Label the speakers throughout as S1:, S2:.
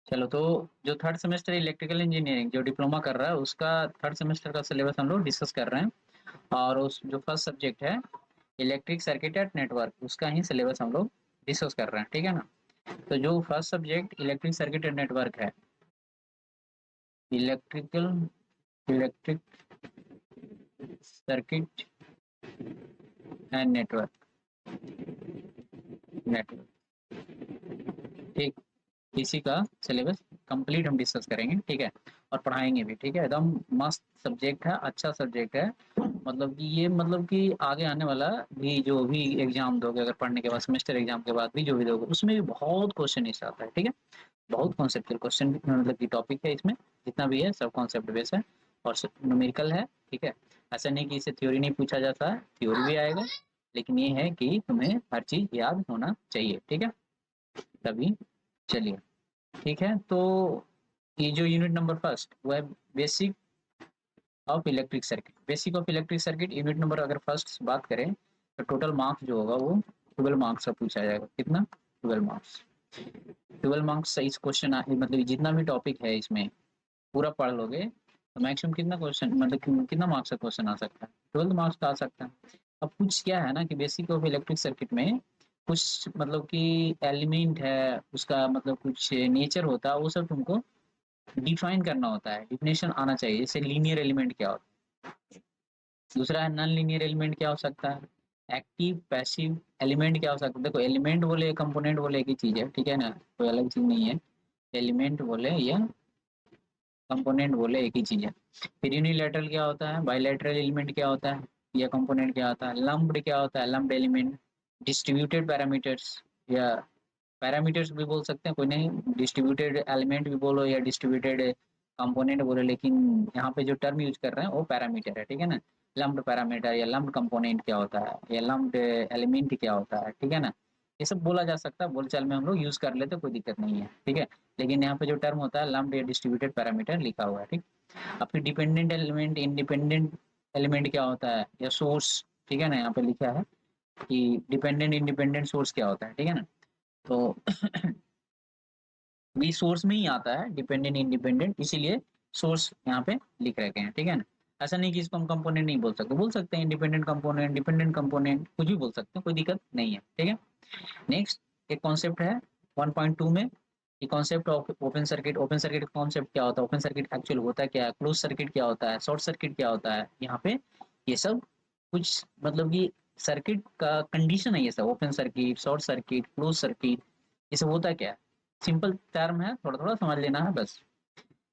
S1: चलो, तो जो थर्ड सेमेस्टर इलेक्ट्रिकल इंजीनियरिंग जो डिप्लोमा कर रहा है उसका थर्ड सेमेस्टर का सिलेबस हम लोग डिस्कस कर रहे हैं। और उस जो फर्स्ट सब्जेक्ट है इलेक्ट्रिक सर्किट एट नेटवर्क, उसका ही सिलेबस हम लोग डिस्कस कर रहे हैं, ठीक है ना। तो जो first subject electric circuit and network है, electrical electric circuit and network, ठीक, इसी का सिलेबस कंप्लीट हम डिस्कस करेंगे, ठीक है। और पढ़ाएंगे भी, ठीक है। एकदम मस्त सब्जेक्ट है, अच्छा सब्जेक्ट है। मतलब कि ये, मतलब कि आगे आने वाला भी जो भी एग्जाम दोगे, अगर पढ़ने के बाद सेमेस्टर एग्जाम के बाद भी जो भी दोगे, उसमें भी बहुत क्वेश्चन इससे आता है, ठीक है। बहुत कॉन्सेप्चुअल क्वेश्चन मतलब की टॉपिक है इसमें, जितना भी है सब कॉन्सेप्ट बेस है और न्यूमेरिकल है, ठीक है। ऐसा नहीं कि इसे थ्योरी नहीं पूछा जाता है, थ्योरी भी आएगा, लेकिन ये है कि तुम्हें हर चीज याद होना चाहिए, ठीक है। तभी चलिए, ठीक है। तो ये जो यूनिट नंबर फर्स्ट वो है basic of electric circuit. Basic of electric circuit unit number अगर फर्स्ट बात करें तो टोटल मार्क्स जो होगा वो 12 मार्क्स का पूछा जाएगा। कितना? 12 मार्क्स। 12 मार्क्स से इस क्वेश्चन मतलब जितना भी टॉपिक है इसमें पूरा पढ़ लोगे तो मैक्सिमम कितना क्वेश्चन, मतलब कितना मार्क्स का क्वेश्चन आ सकता है? 12 मार्क्स का आ सकता है। अब कुछ क्या है ना कि बेसिक ऑफ इलेक्ट्रिक सर्किट में कुछ मतलब कि एलिमेंट है उसका, मतलब कुछ नेचर होता है, वो सब तुमको डिफाइन करना होता है, डिफिनेशन आना चाहिए। जैसे लीनियर एलिमेंट क्या होता है, दूसरा है नॉन लीनियर एलिमेंट क्या हो सकता है, एक्टिव पैसिव एलिमेंट क्या हो सकता है। देखो, एलिमेंट बोले कंपोनेंट बोले एक ही चीज है, ठीक है ना, कोई अलग चीज नहीं है। एलिमेंट बोले या कंपोनेंट बोले एक ही चीज है। फिर यूनिलैटरल क्या होता है, बायलैटरल एलिमेंट क्या होता है, या कंपोनेंट क्या होता है, लम्प्ड क्या होता है, लम्प्ड एलिमेंट, डिस्ट्रीब्यूटेड पैरामीटर्स या पैरामीटर्स भी बोल सकते हैं, कोई नहीं, डिस्ट्रीब्यूटेड एलिमेंट भी बोलो या डिस्ट्रीब्यूटेड कंपोनेंट बोलो, लेकिन यहाँ पे जो टर्म यूज कर रहे हैं वो पैरामीटर है, ठीक है ना। लम्प्ड पैरामीटर या लम्प्ड कंपोनेंट क्या होता है, या लम्प्ड एलिमेंट क्या होता है, ठीक है ना। ये सब बोला जा सकता है, बोलचाल में हम लोग यूज कर लेते, कोई दिक्कत नहीं है, ठीक है। लेकिन यहाँ पे जो टर्म होता है लम्प्ड या डिस्ट्रीब्यूटेड पैरामीटर लिखा हुआ है, ठीक। अब फिर डिपेंडेंट एलिमेंट इंडिपेंडेंट एलिमेंट क्या होता है, या सोर्स, ठीक है ना, यहाँ पे लिखा है कि डिपेंडेंट इंडिपेंडेंट सोर्स क्या होता है, ठीक है ना। तो भी सोर्स में ही आता है डिपेंडेंट इंडिपेंडेंट, इसीलिए सोर्स यहाँ पे लिख रखे हैं, ठीक है ना। ऐसा नहीं कि इसको हम कंपोनेंट नहीं बोल सकते, बोल सकते हैं इंडिपेंडेंट कंपोनेंट, डिपेंडेंट कंपोनेंट, कुछ भी बोल सकते हैं, कोई दिक्कत नहीं है, ठीक है। नेक्स्ट एक कॉन्सेप्ट है 1.2 में, ये concept of open circuit. Open circuit concept क्या होता है, ओपन सर्किट एक्चुअल होता क्या है, क्लोज सर्किट क्या होता है, शॉर्ट सर्किट क्या होता है, यहाँ पे ये सब कुछ मतलब कि सर्किट का कंडीशन है, ये सब open circuit, short circuit, close circuit, ये सब होता क्या है। सिंपल टर्म है, थोड़ा थोड़ा समझ लेना है बस।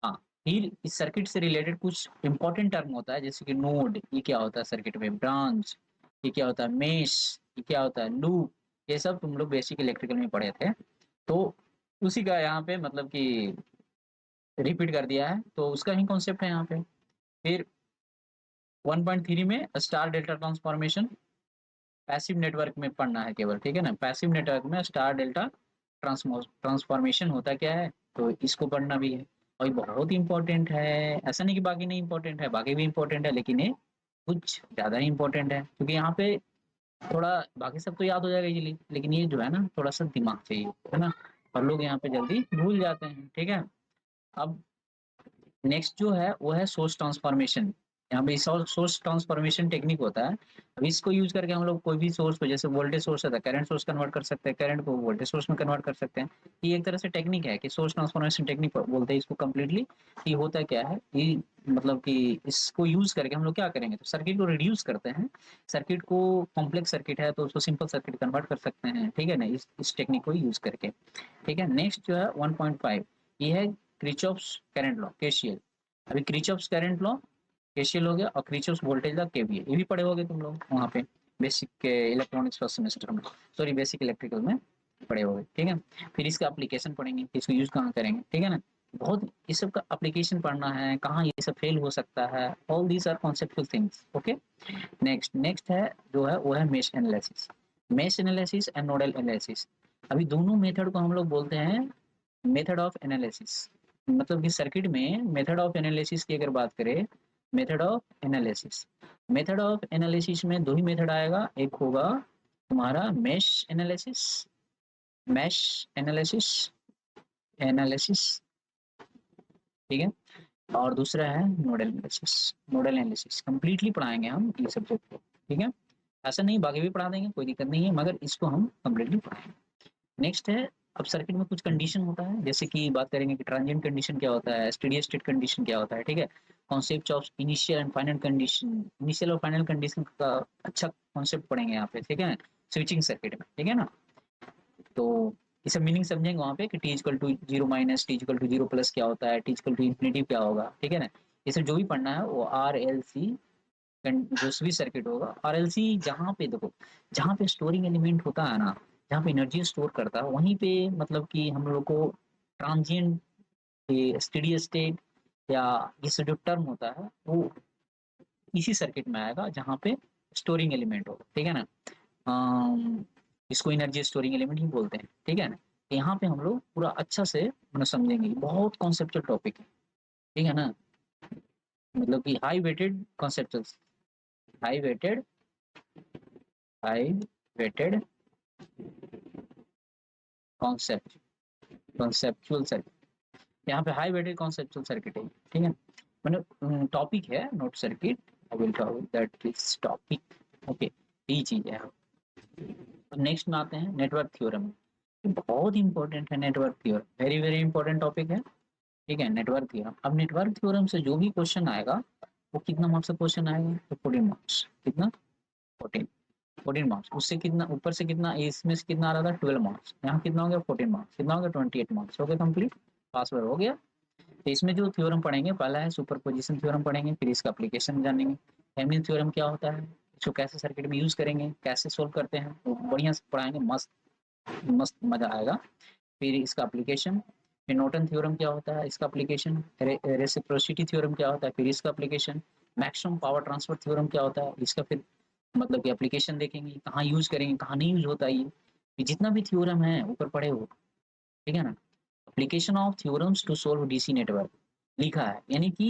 S1: हाँ, फिर इस सर्किट से रिलेटेड कुछ इंपॉर्टेंट टर्म होता है, जैसे कि नोड, ये क्या होता है सर्किट में, ब्रांच, ये क्या होता है, मेश, ये क्या होता है, लूप, ये सब तुम लोग बेसिक इलेक्ट्रिकल में पढ़े थे। तो उसी का यहाँ पे मतलब कि रिपीट कर दिया है, तो उसका ही कॉन्सेप्ट है यहाँ पे। फिर 1.3 में star delta transformation, passive network में पढ़ना है केवल, ठीक है ना। पैसिव नेटवर्क में स्टार डेल्टा ट्रांसफॉर्मेशन होता क्या है, तो इसको पढ़ना भी है। और ये बहुत इंपॉर्टेंट है, ऐसा नहीं कि बाकी नहीं इंपॉर्टेंट है, बाकी भी इंपॉर्टेंट है, लेकिन ये कुछ ज्यादा ही इंपॉर्टेंट है, क्योंकि यहाँ पे थोड़ा बाकी सब तो याद हो जाएगा इजीली, लेकिन ये जो है ना थोड़ा सा दिमाग चाहिए, है ना। और लोग यहाँ पे जल्दी भूल जाते हैं, ठीक है। अब नेक्स्ट जो है वो है सोर्स ट्रांसफॉर्मेशन। यहाँ पे सोर्स ट्रांसफॉर्मेशन टेक्निक होता है। अब इसको यूज करके हम लोग कोई भी सोर्स को, जैसे वोल्टेज सोर्स है, करंट सोर्स कन्वर्ट कर सकते हैं, करंट को वोल्टेज सोर्स में कन्वर्ट कर सकते हैं। ये एक तरह से टेक्निक है कि सोर्स ट्रांसफॉर्मेशन टेक्निक बोलते हैं इसको कम्प्लीटली। ये होता क्या है कि मतलब कि इसको यूज करके हम लोग क्या करेंगे, तो सर्किट को रिड्यूस करते हैं। सर्किट को, कॉम्प्लेक्स सर्किट है तो उसको सिंपल सर्किट कन्वर्ट कर सकते हैं, ठीक है ना, इस टेक्निक को यूज करके, ठीक है। नेक्स्ट जो है 1.5, ये है क्रिचॉफ्स करंट लॉ, केसीएल। अभी क्रिचॉफ्स करंट लॉ, केसीएल हो गया, और क्रिचॉफ्स वोल्टेज लॉ, केवीएल, ये भी पढ़े होगे तुम लोग वहाँ पे बेसिक के इलेक्ट्रॉनिक्स फर्स्ट सेमेस्टर में, सॉरी बेसिक इलेक्ट्रिकल में पढ़े होगे, ठीक है। फिर इसका एप्लीकेशन पढ़ेंगे, इसको यूज कहाँ करेंगे, ठीक है ना। बहुत इस सब का एप्लीकेशन पढ़ना है, कहाँ ये सब फेल हो सकता है, all these are conceptual things, okay. Next है जो है वो है mesh analysis. Mesh analysis and nodal analysis, अभी दोनों मेथड को हम लोग बोलते हैं मेथड ऑफ एनालिसिस। मतलब कि सर्किट में मेथड ऑफ एनालिसिस की अगर बात करें, method of analysis, method of analysis में दो ही मेथड आएगा, एक होगा तुम्हारा mesh analysis, mesh analysis, analysis, ठीक है, और दूसरा है nodal analysis. Nodal analysis completely पढ़ाएंगे हम ये सब्जेक्ट को, ठीक है। ऐसा नहीं बाकी भी पढ़ा देंगे, कोई दिक्कत नहीं है, मगर इसको हम कंप्लीटली पढ़ाएंगे। नेक्स्ट है, अब सर्किट में कुछ कंडीशन होता है, जैसे कि बात करेंगे कि ट्रांजिएंट कंडीशन क्या होता है, स्टेडी स्टेट कंडीशन क्या होता है, ठीक है। Concept of initial and final condition, initial और फाइनल कंडीशन का अच्छा कॉन्सेप्ट पढ़ेंगे यहाँ पे, ठीक है, स्विचिंग सर्किट में, ठीक है ना। तो ये सब मीनिंग समझेंगे वहाँ पे कि T equal to zero minus, T equal to zero plus क्या होता है, टी इक्वल टू इन्फिनिटी क्या होगा, ठीक है ना। ये सब जो भी पढ़ना है वो आर एल सी, जो भी सर्किट होगा आर एल सी, जहाँ पे देखो, जहाँ पे स्टोरिंग एलिमेंट होता है ना, जहाँ पे एनर्जी स्टोर करता है, वहीं पे मतलब कि हम लोग को ट्रांजिएंट, स्टेडी स्टेट, या ये सब जो टर्म होता है वो इसी सर्किट में आएगा जहाँ पे स्टोरिंग एलिमेंट होगा, ठीक है ना। इसको एनर्जी स्टोरिंग एलिमेंट ही बोलते हैं, ठीक है ना। यहाँ पे हम लोग पूरा अच्छा से मतलब समझेंगे, बहुत कॉन्सेप्चुअल टॉपिक है, ठीक है ना। मतलब कि high weighted conceptual, high weighted, high weighted concept, conceptual circuit, यहाँ पे हाई वेटेड कॉन्सेप्चुअल सर्किट है, ठीक है। मतलब टॉपिक है note circuit, I will talk that is topic, okay, यही चीज है। अब नेक्स्ट में आते हैं नेटवर्क थ्योरम, बहुत इंपॉर्टेंट है network theorem, very very important topic है, ठीक है, नेटवर्क थ्योरम। अब नेटवर्क थ्योरम से जो भी क्वेश्चन आएगा वो कितना मार्क्स का क्वेश्चन आएगा, तो 14 मार्क्स, कितना, 14, 14 मार्क्स। उससे कितना ऊपर से कितना, इसमें से कितना आ रहा था, 12 मार्क्स, यहाँ कितना हो गया, 14 मार्क्स, कितना हो गया, 28 मार्क्स, हो गया कंप्लीट, पासवर्ड हो गया। तो इसमें जो थ्योरम पढ़ेंगे, पहला है सुपरपोजिशन थ्योरम पढ़ेंगे, फिर इसका एप्लीकेशन जानेंगे, थेवेनिन थ्योरम क्या होता है, इसको कैसे सर्किट में यूज करेंगे, कैसे सोल्व करते हैं, तो बढ़िया से पढ़ाएंगे, मस्त मस्त मजा आएगा। फिर इसका एप्लीकेशन, फिर नॉर्टन थ्योरम क्या होता है, इसका एप्लीकेशन, रेसिप्रोसिटी थ्योरम क्या होता है, फिर इसका application, maximum power transfer theorem क्या होता है, इसका फिर मतलब कि एप्लीकेशन देखेंगे, कहाँ यूज करेंगे, कहाँ नहीं यूज होता है ये जितना भी थ्योरम है ऊपर पढ़े हो, ठीक है ना। Application of theorems to solve DC network लिखा है, यानी कि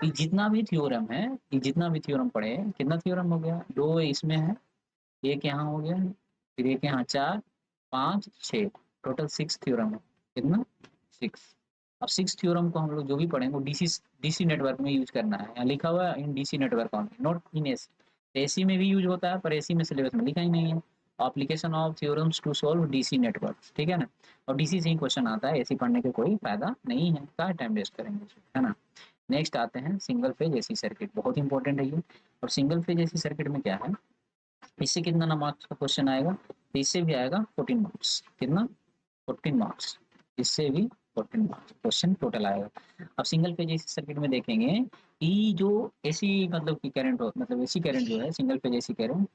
S1: ये जितना भी थ्योरम है, ये जितना भी थ्योरम पढ़े, कितना थ्योरम हो गया, दो इसमें है, एक यहाँ हो गया, फिर एक यहाँ, चार, पाँच, छः, टोटल 6 थ्योरम है, कितना, 6। अब 6 थ्योरम को हम लोग जो भी पढ़ेंगे वो डीसी, डीसी नेटवर्क में यूज करना है, यहाँ लिखा हुआ है in DC network only, not in AC. AC में भी यूज होता है पर एसी में सिलेबस में लिखा ही नहीं है। Application of theorems to solve DC network, ठीक है ना। और डीसी से ही क्वेश्चन आता है, एसी पढ़ने के कोई फायदा नहीं है, क्या टाइम वेस्ट करेंगे, है ना। नेक्स्ट आते हैं सिंगल फेज एसी सर्किट, बहुत इंपॉर्टेंट है ये। और सिंगल फेज एसी सर्किट में क्या है, इससे कितना ना मार्क्स का क्वेश्चन आएगा, तो इससे भी आएगा 14 मार्क्स, कितना, 14 मार्क्स, इससे भी 14 मार्क्स क्वेश्चन टोटल आएगा। अब सिंगल फेज एसी सर्किट में देखेंगे कि जो एसी मतलब की करंट हो, मतलब एसी करंट जो है, सिंगल फेज एसी करंट,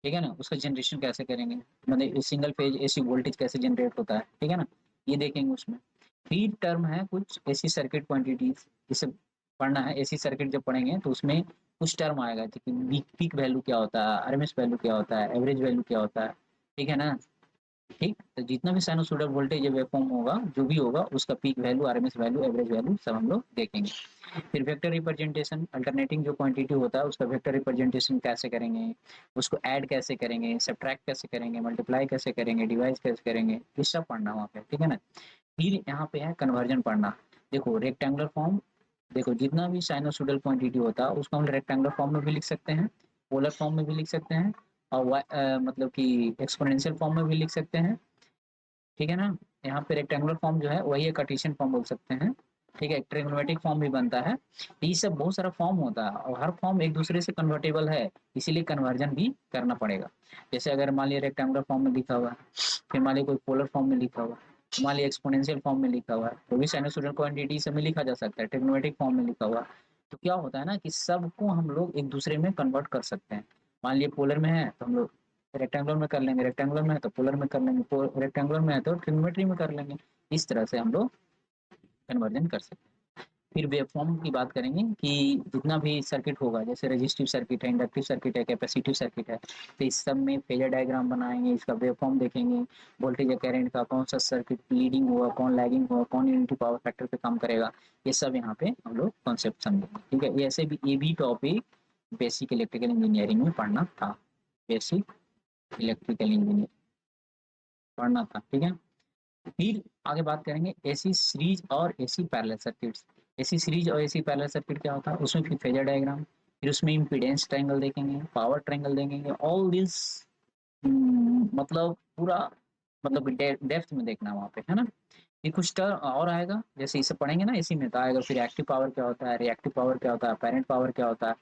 S1: ठीक है ना, उसका जनरेशन कैसे करेंगे, मतलब सिंगल फेज एसी वोल्टेज कैसे जनरेट होता है, ठीक है ना, ये देखेंगे उसमें। फिर टर्म है कुछ एसी सर्किट क्वांटिटीज, इसे पढ़ना है, एसी सर्किट जब पढ़ेंगे तो उसमें कुछ टर्म आएगा, कि पीक वैल्यू क्या होता है, आरएमएस वैल्यू क्या होता है, एवरेज वैल्यू क्या होता है, ठीक है ना। ठीक, तो जितना भी साइनसोइडल वोल्टेज वेवफॉर्म होगा, जो भी होगा, उसका peak value, RMS value, average value सब हम लोग देखेंगे। फिर वेक्टर रिप्रेजेंटेशन, अल्टरनेटिंग जो क्वांटिटी होता है उसका वेक्टर रिप्रेजेंटेशन कैसे करेंगे, उसको ऐड कैसे करेंगे, सब्ट्रैक्ट कैसे करेंगे, मल्टीप्लाई कैसे करेंगे, डिवाइड कैसे करेंगे, ये सब पढ़ना वहाँ पे, ठीक है ना। फिर यहाँ पे है कन्वर्जन पढ़ना। देखो रेक्टेंगुलर फॉर्म, देखो जितना भी साइनोसॉइडल क्वांटिटी होता है उसको हम रेक्टेंगुलर फॉर्म में भी लिख सकते हैं, पोलर फॉर्म में भी लिख सकते हैं, और मतलब कि एक्सपोनेंशियल फॉर्म में भी लिख सकते हैं, ठीक है ना। यहाँ पे रेक्टेंगुलर फॉर्म जो है वही है, कार्टेशियन फॉर्म बोल सकते हैं, ठीक है, ट्रिग्नोमेट्रिक फॉर्म भी बनता है। ये सब बहुत सारा फॉर्म होता है और हर फॉर्म एक दूसरे से कन्वर्टेबल है, इसीलिए कन्वर्जन भी करना पड़ेगा। जैसे अगर मान लिया रेक्टेंगुलर फॉर्म में लिखा हुआ है, फिर मान लिया कोई पोलर फॉर्म में लिखा हुआ है, मान लिया एक्सपोनेंशियल फॉर्म में लिखा हुआ है, तो भी साइनसॉइडल क्वांटिटी सब में लिखा जा सकता है, ट्रिग्नोमेट्रिक फॉर्म में लिखा हुआ है। तो क्या होता है ना कि सबको हम लोग एक दूसरे में कन्वर्ट कर सकते हैं। मान लिया पोलर में है तो हम लोग रेक्टेंगुलर में कर लेंगे, रेक्टेंगुलर में है तो पोलर में कर लेंगे, रेक्टेंगुलर में है तो ट्रिग्नोमेट्री में कर लेंगे, इस तरह से हम लोग कन्वर्जन कर सकते हैं। फिर वेवफॉर्म की बात करेंगे कि जितना भी सर्किट होगा, जैसे रेजिस्टिव सर्किट है, इंडक्टिव सर्किट है, कैपेसिटिव सर्किट है, तो इस सब में फेजर डायग्राम बनाएंगे, इसका वेवफॉर्म देखेंगे, वोल्टेज या करंट का कौन सा सर्किट लीडिंग हुआ, कौन लैगिंग हुआ, कौन यूनिटी पावर फैक्टर पे काम करेगा, ये सब यहाँ पे हम लोग कॉन्सेप्ट समझेंगे, ठीक है। ऐसे भी ये भी टॉपिक बेसिक इलेक्ट्रिकल इंजीनियरिंग में पढ़ना था, बेसिक इलेक्ट्रिकल इंजीनियरिंग पढ़ना था, ठीक है। फिर आगे बात करेंगे एसी सीरीज और AC parallel circuits. AC series और एसी पैरेलल सर्किट क्या होता है, उसमें फिर फेजर डायग्राम, फिर उसमें इम्पीडेंस ट्रायंगल देखेंगे, पावर ट्रायंगल देखेंगे, ऑल दिस मतलब पूरा मतलब डेप्थ में देखना वहाँ पे, है ना। ये कुछ टर्म और आएगा, जैसे इसे पढ़ेंगे ना इसी में तो आएगा, फिर एक्टिव पावर क्या होता है, रिएक्टिव पावर क्या होता है, पेरेंट पावर क्या होता है,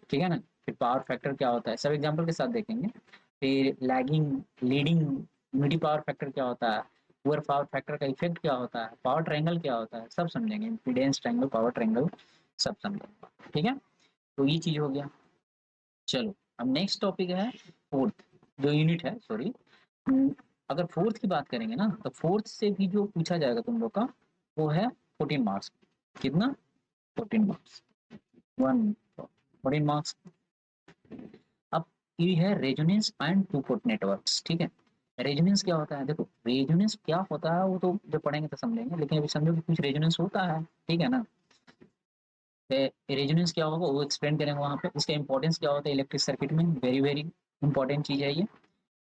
S1: ठीक है ना। फिर पावर फैक्टर क्या होता है, सब एग्जांपल के साथ देखेंगे। फिर लैगिंग, लीडिंग, मिडी पावर फैक्टर क्या होता है, पुअर पावर फैक्टर का इफेक्ट क्या होता है, पावर ट्रायंगल क्या होता है, सब समझेंगे, इम्पीडेंस ट्रायंगल, पावर ट्रायंगल, सब समझेंगे, ठीक है। तो ये चीज हो गया। चलो अब नेक्स्ट टॉपिक है फोर्थ जो यूनिट है, सॉरी। अगर फोर्थ की बात करेंगे ना, तो फोर्थ से भी जो पूछा जाएगा तुम लोग का वो है 14 मार्क्स। कितना? 14 मार्क्स, 14 मार्क्स। अब ये है resonance and two port networks, ठीक है। रेजोनेंस क्या होता है, देखो रेजोनेंस क्या होता है वो तो जब पढ़ेंगे तो समझेंगे, लेकिन अभी समझो कि कुछ रेजोनेंस होता है, ठीक है ना। रेजोनेंस क्या होगा वो एक्सप्लेन करेंगे वहाँ पे। इसका इंपॉर्टेंस क्या होता है इलेक्ट्रिक सर्किट में, वेरी वेरी इंपॉर्टेंट चीज है ये।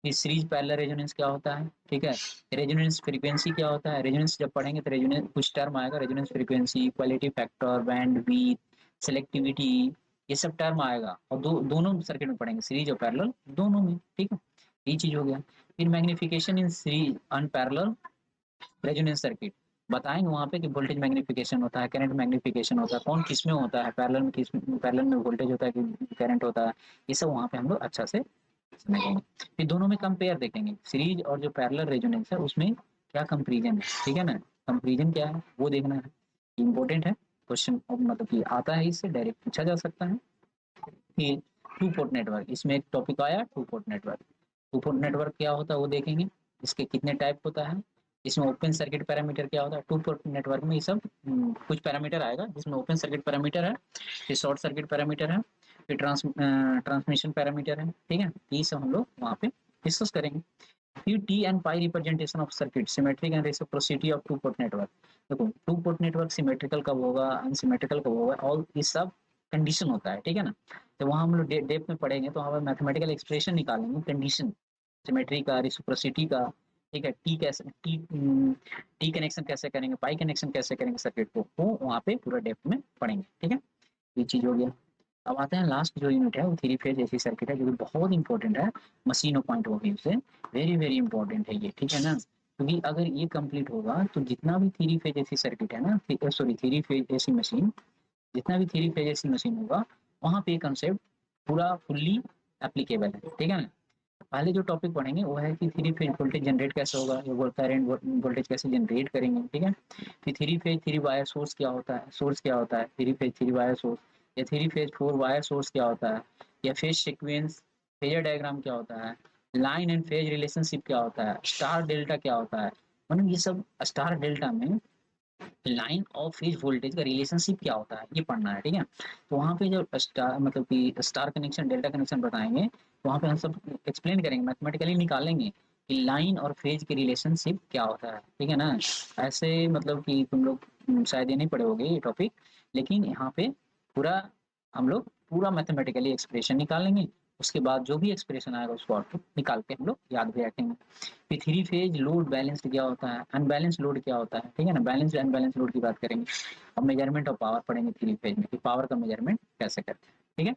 S1: फिर सीरीज पैरेलल रेजोनेंस क्या होता है, ठीक है। रेजोनेंस फ्रीक्वेंसी क्या होता है, रेजोनेंस जब पढ़ेंगे तो रेजोनेंस कुछ टर्म आएगा, resonance frequency, equality factor, bandwidth, selectivity, ये सब टर्म आएगा, और दोनों सर्किट में पढ़ेंगे, सीरीज और पैरेलल दोनों में, ठीक है। ये चीज हो गया। फिर magnification in series unparalleled resonance circuit बताएंगे वहाँ पे कि वोल्टेज मैग्निफिकेशन होता है, करंट मैग्निफिकेशन होता है, कौन किस में होता है, पैरेलल में किस, पैरेलल में वोल्टेज होता है कि करंट होता है, ये सब वहाँ पे हम लोग अच्छा से समझेंगे। फिर दोनों में कंपेयर देखेंगे, सीरीज और जो पैरेलल रेजोनेंस है उसमें क्या कंपेरिजन है, ठीक है ना। कंपेरिजन क्या है वो देखना है, इम्पोर्टेंट है क्वेश्चन, मतलब कि आता है, इससे डायरेक्ट पूछा जा सकता है। फिर टू पोर्ट नेटवर्क, इसमें एक टॉपिक आया two port network. Two port network क्या होता है वो देखेंगे, इसके कितने टाइप होता है, इसमें ओपन सर्किट पैरामीटर क्या होता है। टू पोर्ट नेटवर्क में ये सब कुछ पैरामीटर आएगा, जिसमें ओपन सर्किट पैरामीटर है, फिर शॉर्ट सर्किट पैरामीटर है, फिर ट्रांसमिशन पैरामीटर है, ठीक है। ये सब हम लोग वहाँ पे डिस्कस करेंगे। फिर T and pi representation of circuit, symmetric and reciprocity of two port network. देखो टू पोर्ट नेटवर्क सिमेट्रिकल कब होगा, अनसिमेट्रिकल कब होगा, और ये सब कंडीशन होता है, ठीक है ना। तो वहाँ हम लोग डेप्थ में पढ़ेंगे तो वहाँ मैथमेटिकल एक्सप्रेशन निकालेंगे, कंडीशन सिमेट्री का, रेसिप्रोसिटी का, ठीक है। टी कनेक्शन कैसे करेंगे, पाई कनेक्शन कैसे करेंगे सर्किट को, वो वहाँ पे पूरा डेप्थ में पढ़ेंगे, ठीक है। ये चीज हो गया। अब आते हैं लास्ट जो यूनिट है वो थ्री फेज एसी सर्किट है, जो कि बहुत इंपॉर्टेंट है मशीनों पॉइंट ऑफ व्यू से, वेरी वेरी इंपॉर्टेंट है ये, ठीक है ना। क्योंकि अगर ये कंप्लीट होगा तो जितना भी थ्री फेज एसी सर्किट है ना, sorry three phase AC machine, जितना भी थ्री फेज एसी मशीन होगा वहाँ पे कंसेप्ट पूरा फुल्ली एप्लीकेबल है, ठीक है ना। पहले जो टॉपिक पढ़ेंगे वो है कि थ्री फेज वोल्टेज जनरेट कैसे होगा, ये करंट वोल्टेज कैसे जनरेट करेंगे, ठीक है। फिर three phase three wire source क्या होता है, सोर्स क्या होता है, three phase three wire source, या three phase four wire source क्या होता है, या फेज सीक्वेंस फेजर डायग्राम क्या होता है, लाइन एंड फेज रिलेशनशिप क्या होता है, स्टार डेल्टा क्या होता है, मतलब ये सब स्टार डेल्टा में लाइन और फेज वोल्टेज का रिलेशनशिप क्या होता है ये पढ़ना है, ठीक है। तो वहाँ पे जब स्टार मतलब कि स्टार कनेक्शन डेल्टा कनेक्शन बताएंगे तो वहाँ पे हम सब एक्सप्लेन करेंगे, मैथमेटिकली निकालेंगे कि लाइन और फेज के रिलेशनशिप क्या होता है, ठीक है ना। ऐसे मतलब कि तुम लोग शायद ये नहीं पढ़े होगे ये टॉपिक, लेकिन यहाँ पे पूरा हम लोग पूरा मैथमेटिकली एक्सप्रेशन निकालेंगे, उसके बाद जो भी एक्सप्रेशन आएगा उसको आउटपुट निकाल के हम लोग याद भी रखेंगे। फिर थ्री फेज लोड बैलेंस्ड क्या होता है, अनबैलेंस लोड क्या होता है, ठीक है ना। बैलेंस्ड अनबैलेंस लोड की बात करेंगे। अब मेजरमेंट ऑफ पावर पढ़ेंगे थ्री फेज में कि पावर का मेजरमेंट कैसे करते हैं, ठीक है।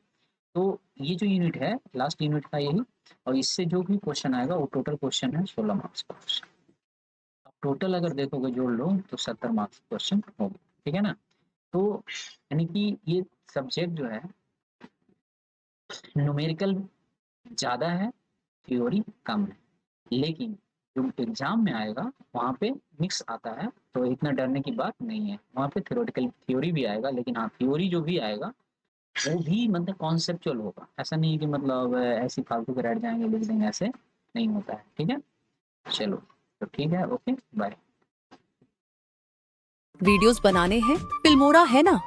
S1: तो ये जो यूनिट है लास्ट यूनिट का यही, और इससे जो भी क्वेश्चन आएगा वो टोटल क्वेश्चन है 16 मार्क्स का क्वेश्चन। अब टोटल अगर देखोगे जोड़ लो तो 70 मार्क्स क्वेश्चन होगा, ठीक है ना। तो यानी कि ये सब्जेक्ट जो है न्यूमेरिकल ज्यादा है, थ्योरी कम है, लेकिन जो एग्जाम में आएगा वहाँ पे मिक्स आता है, तो इतना डरने की बात नहीं है। वहाँ पे थ्योरेटिकल थ्योरी भी आएगा, लेकिन हाँ थ्योरी जो भी आएगा वो भी मतलब कॉन्सेप्चुअल होगा, ऐसा नहीं कि मतलब ऐसी फालतू के रट जाएंगे लिख देंगे, ऐसे नहीं होता है, ठीक है। चलो तो ठीक है, ओके बाय।
S2: वीडियोस बनाने हैं, फिल्मोरा है ना।